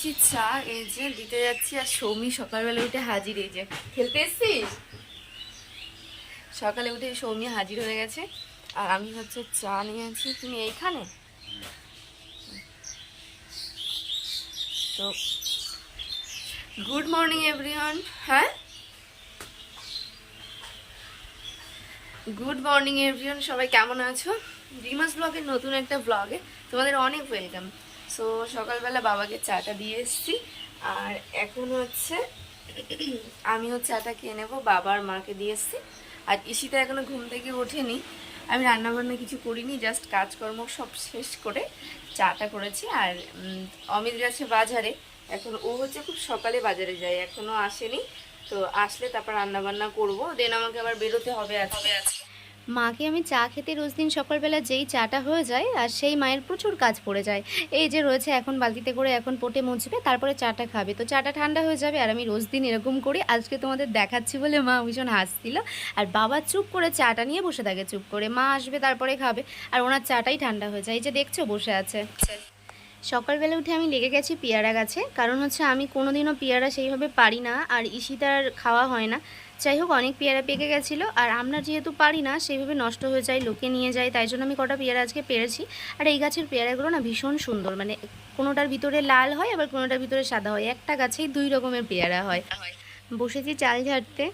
দিয়েছি চা, এই যে দিতে যাচ্ছি। আর সৌমি সকালবেলা উঠে হাজির, এই যে খেলতে এসছিস। সকালে উঠে সৌমি হাজির হয়ে গেছে। আর আমি হচ্ছে চা নিয়েছি। তুমি এইখানে তো গুড মর্নিং এভরিওয়ান। হ্যাঁ, গুড মর্নিং এভরিওয়ান, সবাই কেমন আছো? রিমাস ব্লগের নতুন একটা ব্লগে তোমাদের অনেক ওয়েলকাম। সো সকালবেলা বাবাকে চাটা দিয়ে এসেছি। আর এখন হচ্ছে আমি হচ্ছে চাটা খেয়ে নেবো, বাবা আর মাকে দিয়ে এসেছি। আর ইশিতা এখনো ঘুম থেকে ওঠেনি। আমি রান্নাবান্না কিছু করিনি, জাস্ট কাজকর্ম সব শেষ করে চাটা করেছি। আর অমিত গেছে বাজারে, এখন ও হচ্ছে খুব সকালে বাজারে যায়, এখনো আসেনি। তো আসলে তারপর রান্নাবান্না করবো, দেন আমাকে আবার বেরোতে হবে আজকে। মাকে আমি চা খেতে রোজ দিন সকালবেলা যেই চাটা হয়ে যায় আর সেই মায়ের প্রচুর কাজ পড়ে যায়। এই যে রয়েছে এখন বালতিতে করে এখন পটে মুছবে, তারপরে চাটা খাবে, তো চাটা ঠান্ডা হয়ে যাবে। আর আমি রোজ দিন এরকম করি, আজকে তোমাদের দেখাচ্ছি বলে মা ভীষণ হাসছিল। আর বাবা চুপ করে চাটা নিয়ে বসে থাকে, চুপ করে। মা আসবে তারপরে খাবে, আর ওনার চাটাই ঠান্ডা হয়ে যায়। এই যে দেখছো বসে আছে। সকালবেলা উঠে আমি লেগে গেছি পেয়ারা গাছে, কারণ হচ্ছে আমি কোনোদিনও পেয়ারা সেইভাবে পারি না, আর ইশিতার খাওয়া হয় না। যাই হোক, অনেক পেয়ারা পেকে গেছিলো, আর আমরা যেহেতু পারি না সেইভাবে নষ্ট হয়ে যায়, লোকে নিয়ে যায়, তাই জন্য আমি কটা পেয়ারা আজকে পেরেছি। আর এই গাছের পেয়ারাগুলো না ভীষণ সুন্দর, মানে কোনোটার ভিতরে লাল হয় আবার কোনোটার ভিতরে সাদা হয়, একটা গাছেই দুই রকমের পেয়ারা হয়। বসেছি চাল ঝাড়তে।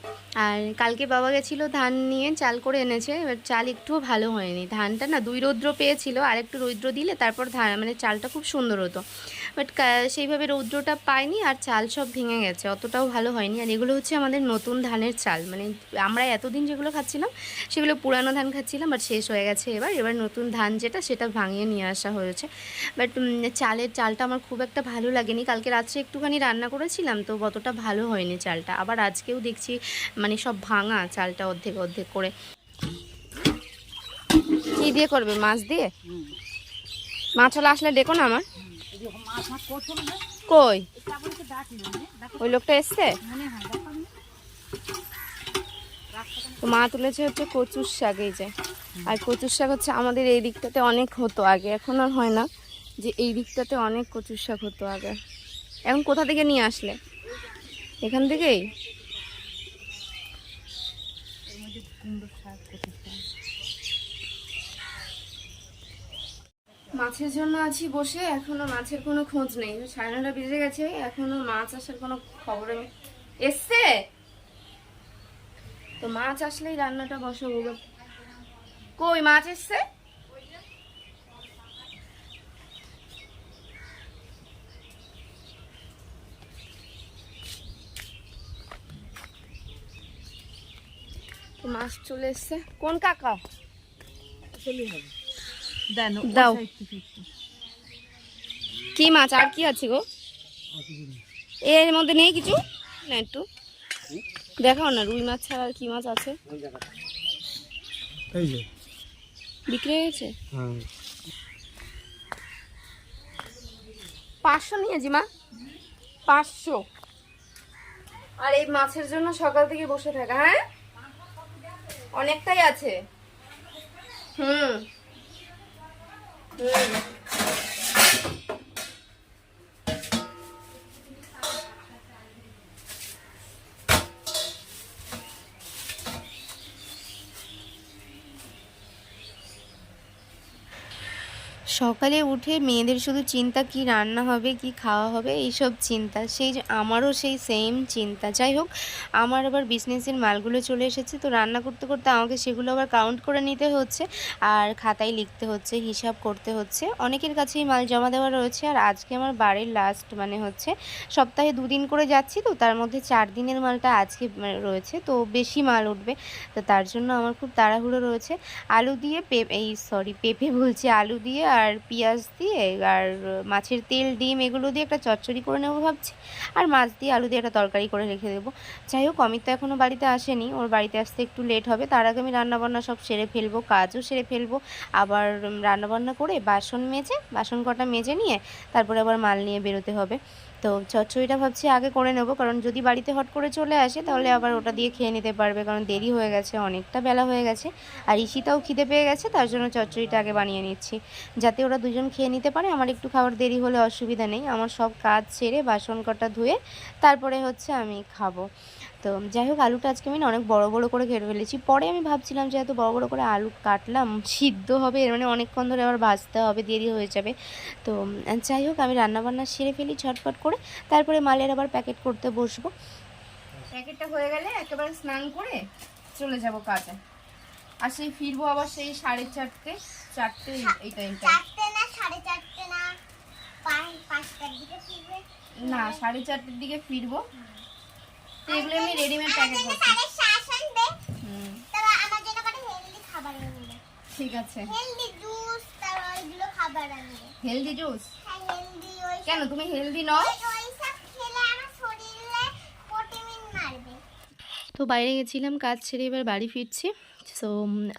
আর কালকে বাবা গেছিলো ধান নিয়ে, চাল করে এনেছে। এবার চাল একটুও ভালো হয়নি, ধানটা না দুই রৌদ্র পেয়েছিল, আর একটু রৌদ্র দিলে তারপর ধান মানে চালটা খুব সুন্দর হতো। বাট সেইভাবে রৌদ্রটা পায়নি, আর চাল সব ভেঙে গেছে, অতটাও ভালো হয়নি। আর এগুলো হচ্ছে আমাদের নতুন ধানের চাল, মানে আমরা এতদিন যেগুলো খাচ্ছিলাম সেগুলো পুরানো ধান খাচ্ছিলাম, বাট শেষ হয়ে গেছে। এবার নতুন ধান যেটা, সেটা ভাঙিয়ে নিয়ে আসা হয়েছে। বাট চালটা আমার খুব একটা ভালো লাগেনি। কালকে রাত্রে একটুখানি রান্না করেছিলাম, তো অতটা ভালো হয়নি চালটা। আবার আজকেও দেখছি মানে সব ভাঙা চালটা, অর্ধেক অর্ধেক করে। কি দিয়ে করবে? মাছ দিয়ে? মাছ হলে আসলে ডেকো না আমার। কই ওই লোকটা এসছে? তো মা তুলেছে হচ্ছে কচুর শাক, এই যে। আর কচুর শাক হচ্ছে আমাদের এই দিকটাতে অনেক হতো আগে, এখন আর হয় না। যে এই দিকটাতে অনেক কচুর শাক হতো আগে। এখন কোথা থেকে নিয়ে আসলে? এখান থেকেই। মাছের জন্য আছি বসে, এখনো মাছের কোনো খোঁজ নেই। 9:30 বেজে গেছে, এখনো মাছ আসার কোনো খবর আমি এসছে। তো মাছ আসলেই রান্নাটা বসাবো। কই মাছ এসছে? মাছ চলে এসছে। কোন কাকা? দাও। কি মাছ আর কি আছে গো? এর মধ্যে নেই কিছু না? একটু দেখাও না, রুই মাছ ছাড়া আর কি মাছ আছে? বিক্রি হয়ে গেছে। 500 নিয়েছি মা, 500। আর এই মাছের জন্য সকাল থেকে বসে থাকা। হ্যাঁ, অনেকটাই আছে। হুম হুম। সকালে উঠে মেয়েদের শুধু চিন্তা কি রান্না হবে, কি খাওয়া হবে, এইসব চিন্তা। সেই যে আমারও সেই সেম চিন্তা। যাই হোক, আমার আবার বিজনেসের মালগুলো চলে এসেছে, তো রান্না করতে করতে আমাকে সেগুলো আবার কাউন্ট করে নিতে হচ্ছে, আর খাতায় লিখতে হচ্ছে, হিসাব করতে হচ্ছে। অনেকের কাছেই মাল জমা দেওয়া রয়েছে। আর আজকে আমার বাড়ির লাস্ট, মানে হচ্ছে সপ্তাহে 2 দিন করে যাচ্ছি, তো তার মধ্যে 4 দিনের মালটা আজকে রয়েছে, তো বেশি মাল উঠবে। তো তার জন্য আমার খুব তাড়াহুড়ো রয়েছে। আলু দিয়ে পেঁপে বলছি, আলু দিয়ে আর পেঁয়াজ দিয়ে আর মাছের তেল, ডিম এগুলো দিয়ে একটা চচ্চড়ি করে নেবো ভাবছি। আর মাছ দিয়ে আলু দিয়ে একটা তরকারি করে রেখে দেবো। যাই হোক, অমিত তো এখনও বাড়িতে আসেনি, ওর বাড়িতে আসতে একটু লেট হবে। তার আগে আমি রান্নাবান্না সব সেরে ফেলবো, কাজও সেরে ফেলবো। আবার রান্নাবান্না করে বাসন কটা মেজে নিয়ে তারপরে আবার মাল নিয়ে বেরোতে হবে। তো চচ্চড়িটা ভাবছি আগে করে নেব, কারণ যদি বাড়িতে হট করে চলে আসে তাহলে আবার ওটা দিয়ে খেয়ে নিতে পারবে, কারণ দেরি হয়ে গেছে, অনেকটা বেলা হয়ে গেছে। আর ঈশিতাও খিদে পেয়ে গেছে, তার জন্য চচ্চড়িটা আগে বানিয়ে নিচ্ছি, যাতে ওরা দুজন খেয়ে নিতে পারে। আমার একটু খাবার দেরি হলে অসুবিধা নেই, আমার সব কাজ সেরে বাসন কটা ধুয়ে তারপরে হচ্ছে আমি খাবো। তো যাই হোক, আলুটা আজকে আমি না অনেক বড় বড় করে কেটে ফেলেছি। পরে আমি ভাবছিলাম যে এত বড় বড় করে আলু কাটলাম সিদ্ধ হবে, এর মানে অনেকক্ষণ ধরে আবার ভাজতে হবে, দেরি হয়ে যাবে। তো যাই হোক, আমি রান্নাবান্না সেরে ফেলি ঝটপট করে, তারপরে মালের আবার প্যাকেট করতে বসবো। প্যাকেটটা হয়ে গেলে একেবারে স্নান করে চলে যাব কাজে। আর সেই ফিরবো আবার সেই 4:30 এই টাইমটা। 4টে না 4:30 না 5টার দিকে ফিরবে। না 4:30 দিকে ফিরবো। তো এগুলো আমি রেডিমেড প্যাকেট করছি। শ্বাস আনবে। তারপর আমার জন্য একটা হেলদি খাবার আনবে। ঠিক আছে। হেলদি জুস, তারপর এগুলো খাবার আনবে। Healthy juice? হ্যাঁ হেলদি। ওই কেন তুমি হেলদি নও? ওই সব খেলে আমার শরীরে প্রোটিন মারবে। তো বাইরে গেছিলাম কাজ ছেড়ে, এবার বাড়ি ফিরছি। সো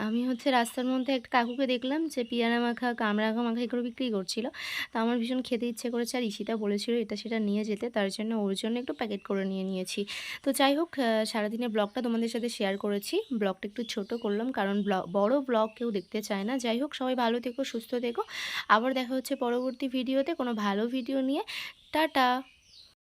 আমি হচ্ছে রাস্তার মধ্যে একটা কাকুকে দেখলাম যে পিয়ারা মাখা, কামড়া মাখা এগুলো বিক্রি করছিল। তো আমার ভীষণ খেতে ইচ্ছে করেছে, আর ঈশিতা বলেছিল এটা সেটা নিয়ে যেতে, তার জন্য ওর জন্য একটু প্যাকেট করে নিয়েছি। তো যাই হোক, সারাদিনের ব্লগটা তোমাদের সাথে শেয়ার করেছি। ব্লগটা একটু ছোট করলাম, কারণ বড় ব্লগ কেউ দেখতে চায় না। যাই হোক, সবাই ভালো থেকো, সুস্থ থেকো। আবার দেখা হচ্ছে পরবর্তী ভিডিওতে কোনো ভালো ভিডিও নিয়ে। টাটা।